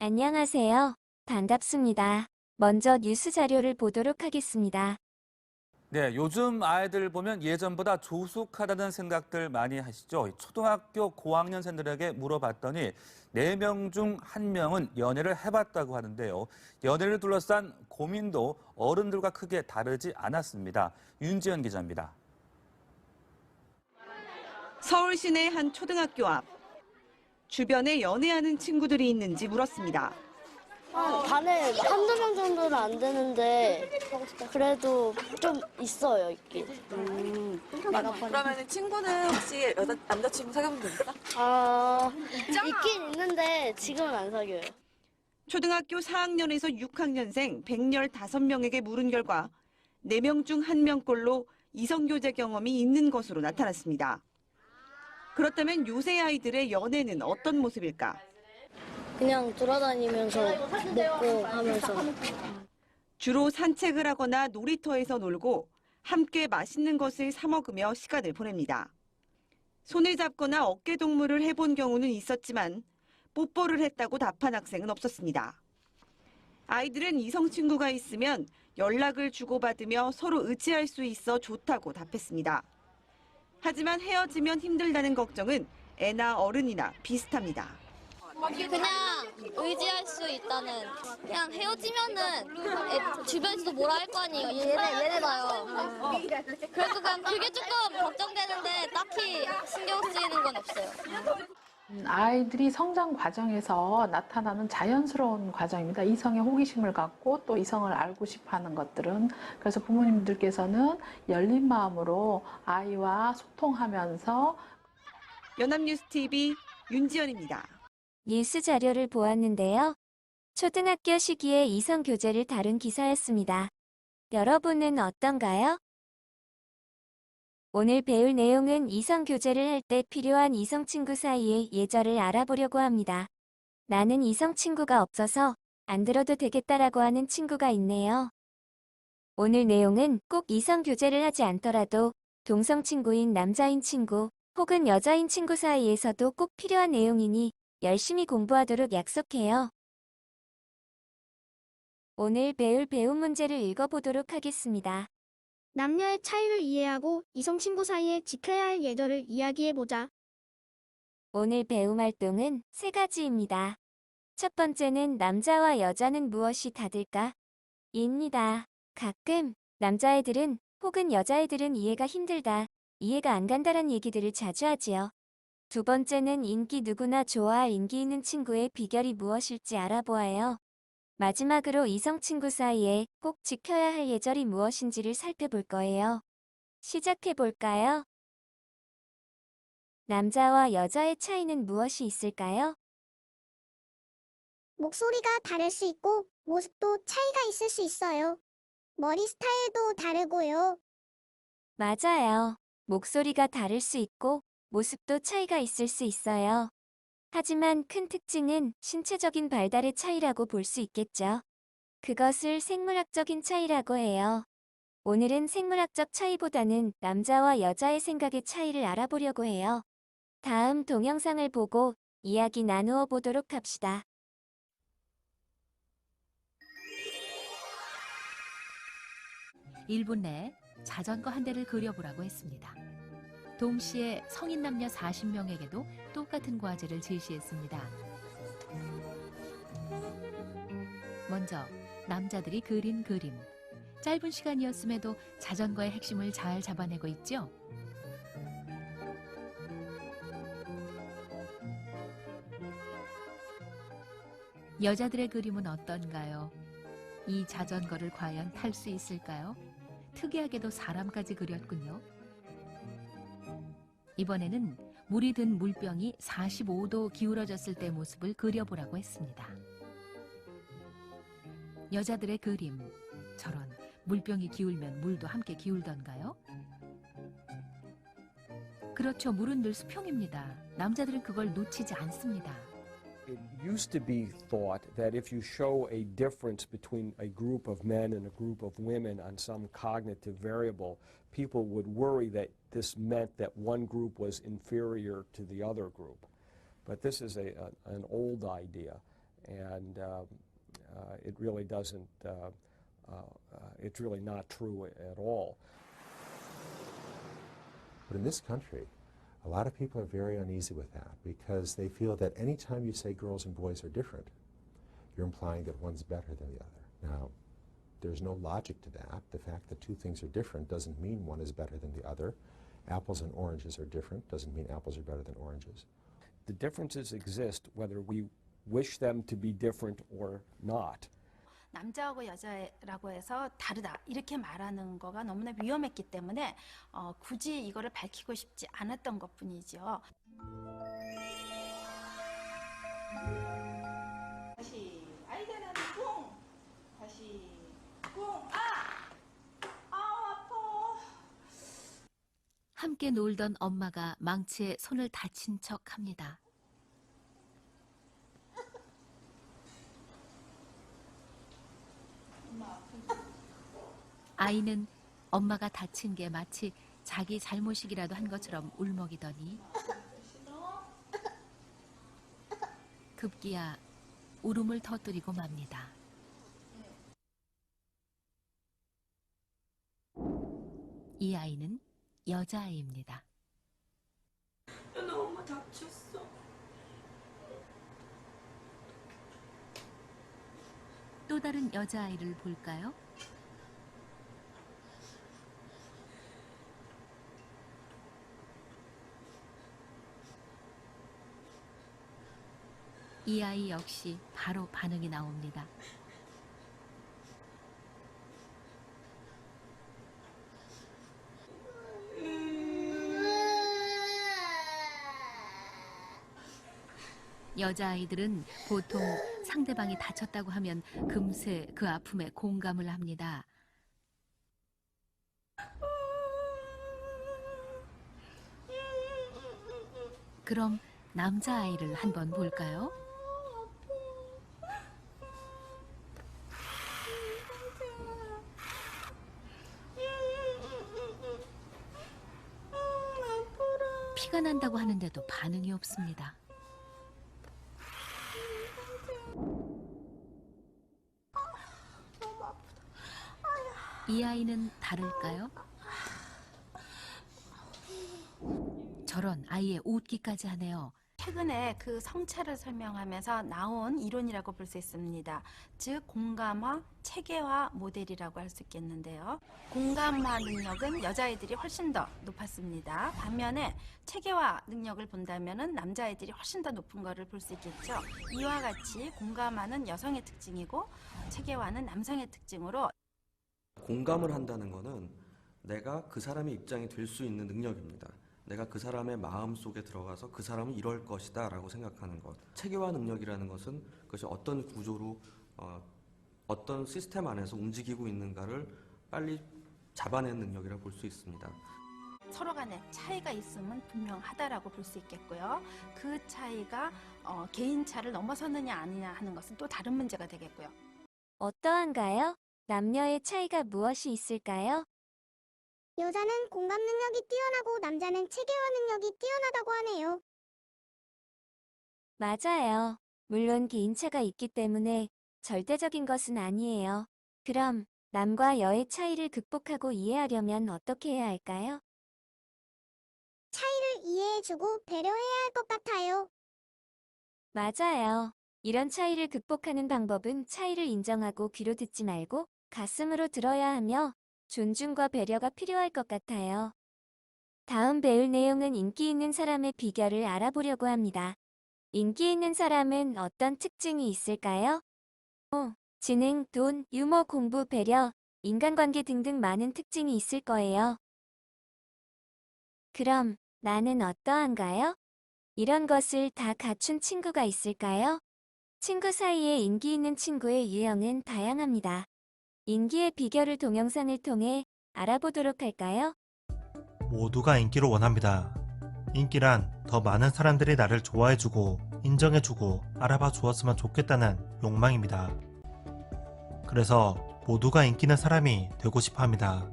안녕하세요. 반갑습니다. 먼저 뉴스 자료를 보도록 하겠습니다. 네, 요즘 아이들 보면 예전보다 조숙하다는 생각들 많이 하시죠? 초등학교 고학년생들에게 물어봤더니 4명 중 1명은 연애를 해봤다고 하는데요. 연애를 둘러싼 고민도 어른들과 크게 다르지 않았습니다. 윤지연 기자입니다. 서울 시내 한 초등학교 앞. 주변에 연애하는 친구들이 있는지 물었습니다. 반에 한두 명 정도는 안 되는데 그래도 좀 있어요, 있긴. 그러면 친구는 혹시 남자친구 사귀어본 적 있어? 있긴 있는데 지금은 안 사귀어요. 초등학교 4학년에서 6학년생 115명에게 물은 결과 4명 중 1명꼴로 이성교제 경험이 있는 것으로 나타났습니다. 그렇다면 요새 아이들의 연애는 어떤 모습일까? 그냥 돌아다니면서 먹고 하면서. 주로 산책을 하거나 놀이터에서 놀고 함께 맛있는 것을 사 먹으며 시간을 보냅니다. 손을 잡거나 어깨 동무를 해본 경우는 있었지만 뽀뽀를 했다고 답한 학생은 없었습니다. 아이들은 이성 친구가 있으면 연락을 주고받으며 서로 의지할 수 있어 좋다고 답했습니다. 하지만 헤어지면 힘들다는 걱정은 애나 어른이나 비슷합니다. 그냥 의지할 수 있다는, 그냥 헤어지면은 주변에서도 뭐라 할 거 아니에요. 얘네 봐요. 그래서 그냥 그게 조금 걱정되는데 딱히 신경 쓰이는 건 없어요. 아이들이 성장 과정에서 나타나는 자연스러운 과정입니다. 이성의 호기심을 갖고 또 이성을 알고 싶어 하는 것들은. 그래서 부모님들께서는 열린 마음으로 아이와 소통하면서. 연합뉴스TV 윤지연입니다. 뉴스 자료를 보았는데요. 초등학교 시기에 이성 교제를 다룬 기사였습니다. 여러분은 어떤가요? 오늘 배울 내용은 이성 교제를 할 때 필요한 이성 친구 사이의 예절을 알아보려고 합니다. 나는 이성 친구가 없어서 안 들어도 되겠다라고 하는 친구가 있네요. 오늘 내용은 꼭 이성 교제를 하지 않더라도 동성 친구인 남자인 친구 혹은 여자인 친구 사이에서도 꼭 필요한 내용이니 열심히 공부하도록 약속해요. 오늘 배운 문제를 읽어보도록 하겠습니다. 남녀의 차이를 이해하고 이성 친구 사이에 지켜야 할 예절을 이야기해보자. 오늘 배움 활동은 3가지입니다. 첫 번째는 남자와 여자는 무엇이 다를까? 입니다. 가끔 남자애들은 혹은 여자애들은 이해가 힘들다, 이해가 안 간다란 얘기들을 자주 하지요. 두 번째는 인기 누구나 좋아할 인기 있는 친구의 비결이 무엇일지 알아보아요. 마지막으로 이성 친구 사이에 꼭 지켜야 할 예절이 무엇인지를 살펴볼 거예요. 시작해볼까요? 남자와 여자의 차이는 무엇이 있을까요? 목소리가 다를 수 있고 모습도 차이가 있을 수 있어요. 머리 스타일도 다르고요. 맞아요. 목소리가 다를 수 있고 모습도 차이가 있을 수 있어요. 하지만 큰 특징은 신체적인 발달의 차이라고 볼 수 있겠죠. 그것을 생물학적인 차이라고 해요. 오늘은 생물학적 차이보다는 남자와 여자의 생각의 차이를 알아보려고 해요. 다음 동영상을 보고 이야기 나누어 보도록 합시다. (1분) 내에 자전거 한 대를 그려보라고 했습니다. 동시에 성인 남녀 40명에게도 똑같은 과제를 제시했습니다. 먼저 남자들이 그린 그림. 짧은 시간이었음에도 자전거의 핵심을 잘 잡아내고 있죠? 여자들의 그림은 어떤가요? 이 자전거를 과연 탈 수 있을까요? 특이하게도 사람까지 그렸군요. 이번에는 물이 든 물병이 45도 기울어졌을 때 모습을 그려보라고 했습니다. 여자들의 그림, 저런 물병이 기울면 물도 함께 기울던가요? 그렇죠, 물은 늘 수평입니다. 남자들은 그걸 놓치지 않습니다. It used to be thought that if you show a difference between a group of men and a group of women on some cognitive variable, people would worry that this meant that one group was inferior to the other group. But this is an old idea, and it really doesn't. It's really not true at all. But in this country, a lot of people are very uneasy with that because they feel that any time you say girls and boys are different, you're implying that one's better than the other. Now, there's no logic to that. The fact that two things are different doesn't mean one is better than the other. Apples and oranges are different, doesn't mean apples are better than oranges. The differences exist whether we wish them to be different or not. 남자하고 여자라고 해서 다르다 이렇게 말하는 거가 너무나 위험했기 때문에 굳이 이거를 밝히고 싶지 않았던 것뿐이죠. 다시 아이들은 꿍 다시 꿍 아파. 함께 놀던 엄마가 망치에 손을 다친 척합니다. 아이는 엄마가 다친 게 마치 자기 잘못이기라도 한 것처럼 울먹이더니 급기야 울음을 터뜨리고 맙니다. 이 아이는 여자아이입니다. 나 엄마 다쳤어. 또 다른 여자아이를 볼까요? 이 아이 역시 바로 반응이 나옵니다. 여자아이들은 보통 상대방이 다쳤다고 하면 금세 그 아픔에 공감을 합니다. 그럼 남자아이를 한번 볼까요? 피가 난다고 하는데도 반응이 없습니다. 이 아이는 다를까요? 저런 아이의 웃기까지 하네요. 최근에 그 성차를 설명하면서 나온 이론이라고 볼 수 있습니다. 즉 공감화, 체계화 모델이라고 할 수 있겠는데요. 공감화 능력은 여자아이들이 훨씬 더 높았습니다. 반면에 체계화 능력을 본다면 남자아이들이 훨씬 더 높은 것을 볼 수 있겠죠. 이와 같이 공감화는 여성의 특징이고 체계화는 남성의 특징으로 공감을 한다는 것은 내가 그 사람의 입장이 될 수 있는 능력입니다. 내가 그 사람의 마음 속에 들어가서 그 사람은 이럴 것이다 라고 생각하는 것. 체계화 능력이라는 것은 그것이 어떤 구조로 어떤 시스템 안에서 움직이고 있는가를 빨리 잡아내는 능력이라고 볼 수 있습니다. 서로 간에 차이가 있음은 분명하다라고 볼 수 있겠고요. 그 차이가 개인차를 넘어섰느냐 아니냐 하는 것은 또 다른 문제가 되겠고요. 어떠한가요? 남녀의 차이가 무엇이 있을까요? 여자는 공감 능력이 뛰어나고 남자는 체계화 능력이 뛰어나다고 하네요. 맞아요. 물론 개인차가 있기 때문에 절대적인 것은 아니에요. 그럼 남과 여의 차이를 극복하고 이해하려면 어떻게 해야 할까요? 차이를 이해해주고 배려해야 할 것 같아요. 맞아요. 이런 차이를 극복하는 방법은 차이를 인정하고 귀로 듣지 말고 가슴으로 들어야 하며 존중과 배려가 필요할 것 같아요. 다음 배울 내용은 인기 있는 사람의 비결을 알아보려고 합니다. 인기 있는 사람은 어떤 특징이 있을까요? 지능, 돈, 유머, 공부, 배려, 인간관계 등등 많은 특징이 있을 거예요. 그럼 나는 어떠한가요? 이런 것을 다 갖춘 친구가 있을까요? 친구 사이에 인기 있는 친구의 유형은 다양합니다. 인기의 비결을 동영상을 통해 알아보도록 할까요? 모두가 인기를 원합니다. 인기란 더 많은 사람들이 나를 좋아해주고 인정해주고 알아봐 주었으면 좋겠다는 욕망입니다. 그래서 모두가 인기 있는 사람이 되고 싶어 합니다.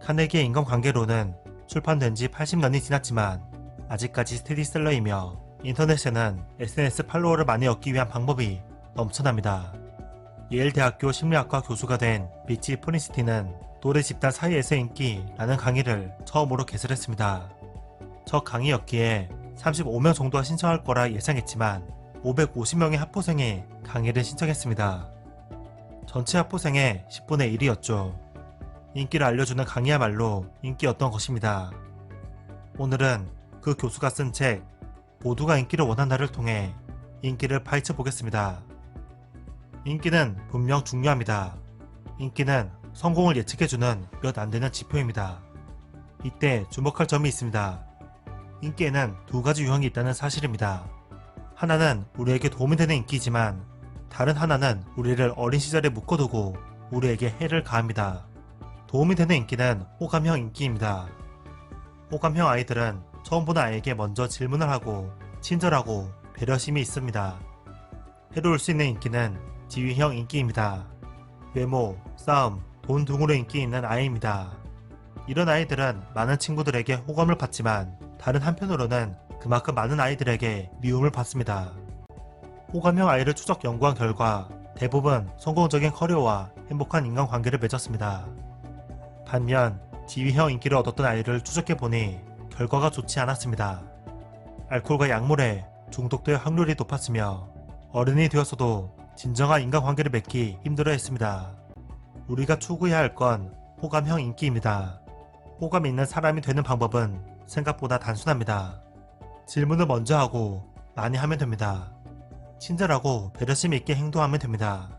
카네기의 인간관계론은 출판된 지 80년이 지났지만 아직까지 스테디셀러이며 인터넷에는 SNS 팔로워를 많이 얻기 위한 방법이 넘쳐납니다. 예일대학교 심리학과 교수가 된 미치 프린스티는 노래 집단 사이에서의 인기라는 강의를 처음으로 개설했습니다. 첫 강의였기에 35명 정도가 신청할 거라 예상했지만 550명의 학부생이 강의를 신청했습니다. 전체 학부생의 10분의 1이었죠. 인기를 알려주는 강의야말로 인기였던 것입니다. 오늘은 그 교수가 쓴 책 모두가 인기를 원한다를 통해 인기를 파헤쳐 보겠습니다. 인기는 분명 중요합니다. 인기는 성공을 예측해주는 몇 안되는 지표입니다. 이때 주목할 점이 있습니다. 인기에는 두 가지 유형이 있다는 사실입니다. 하나는 우리에게 도움이 되는 인기이지만 다른 하나는 우리를 어린 시절에 묶어두고 우리에게 해를 가합니다. 도움이 되는 인기는 호감형 인기입니다. 호감형 아이들은 처음 보는 아이에게 먼저 질문을 하고 친절하고 배려심이 있습니다. 해로울 수 있는 인기는 지위형 인기입니다. 외모, 싸움, 돈 등으로 인기 있는 아이입니다. 이런 아이들은 많은 친구들에게 호감을 받지만 다른 한편으로는 그만큼 많은 아이들에게 미움을 받습니다. 호감형 아이를 추적 연구한 결과 대부분 성공적인 커리어와 행복한 인간관계를 맺었습니다. 반면 지위형 인기를 얻었던 아이를 추적해보니 결과가 좋지 않았습니다. 알코올과 약물에 중독될 확률이 높았으며 어른이 되어서도 진정한 인간관계를 맺기 힘들어했습니다. 우리가 추구해야 할 건 호감형 인기입니다. 호감 있는 사람이 되는 방법은 생각보다 단순합니다. 질문을 먼저 하고 많이 하면 됩니다. 친절하고 배려심 있게 행동하면 됩니다.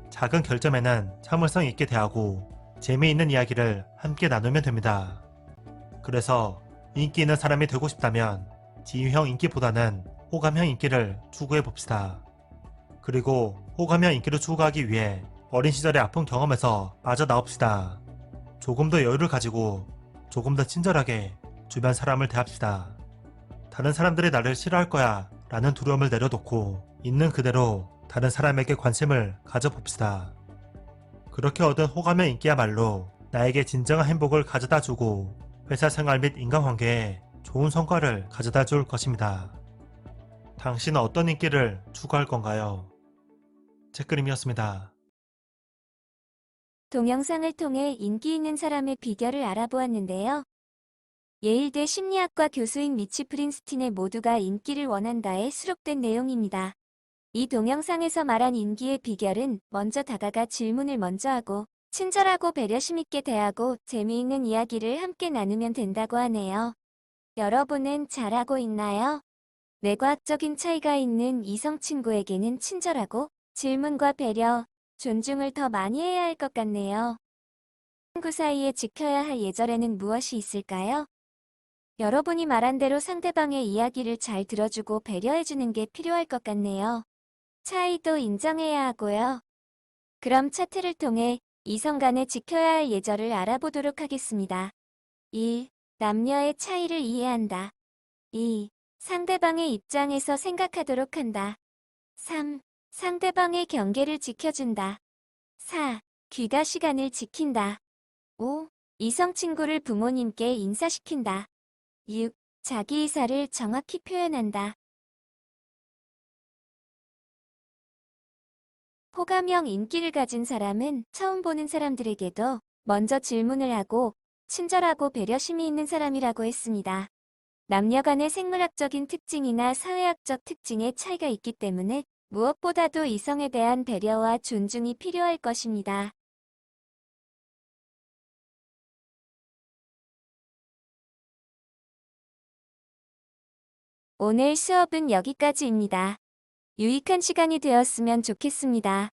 작은 결점에는 참을성 있게 대하고 재미있는 이야기를 함께 나누면 됩니다. 그래서 인기 있는 사람이 되고 싶다면 지위형 인기보다는 호감형 인기를 추구해 봅시다. 그리고 호감형 인기를 추구하기 위해 어린 시절의 아픈 경험에서 빠져나옵시다. 조금 더 여유를 가지고 조금 더 친절하게 주변 사람을 대합시다. 다른 사람들이 나를 싫어할 거야 라는 두려움을 내려놓고 있는 그대로 다른 사람에게 관심을 가져봅시다. 그렇게 얻은 호감형 인기야말로 나에게 진정한 행복을 가져다 주고 회사 생활 및 인간관계에 좋은 성과를 가져다 줄 것입니다. 당신은 어떤 인기를 추구할 건가요? 책그림이었습니다. 동영상을 통해 인기 있는 사람의 비결을 알아보았는데요. 예일대 심리학과 교수인 미치 프린스틴의 모두가 인기를 원한다에 수록된 내용입니다. 이 동영상에서 말한 인기의 비결은 먼저 다가가 질문을 먼저 하고 친절하고 배려심 있게 대하고 재미있는 이야기를 함께 나누면 된다고 하네요. 여러분은 잘하고 있나요? 뇌과학적인 차이가 있는 이성 친구에게는 친절하고 질문과 배려, 존중을 더 많이 해야 할 것 같네요. 친구 사이에 지켜야 할 예절에는 무엇이 있을까요? 여러분이 말한 대로 상대방의 이야기를 잘 들어주고 배려해주는 게 필요할 것 같네요. 차이도 인정해야 하고요. 그럼 차트를 통해 이성 간에 지켜야 할 예절을 알아보도록 하겠습니다. 1. 남녀의 차이를 이해한다. 2. 상대방의 입장에서 생각하도록 한다. 3. 상대방의 경계를 지켜준다. 4. 귀가 시간을 지킨다. 5. 이성 친구를 부모님께 인사시킨다. 6. 자기 의사를 정확히 표현한다. 호감형 인기를 가진 사람은 처음 보는 사람들에게도 먼저 질문을 하고 친절하고 배려심이 있는 사람이라고 했습니다. 남녀 간의 생물학적인 특징이나 사회학적 특징의 차이가 있기 때문에 무엇보다도 이성에 대한 배려와 존중이 필요할 것입니다. 오늘 수업은 여기까지입니다. 유익한 시간이 되었으면 좋겠습니다.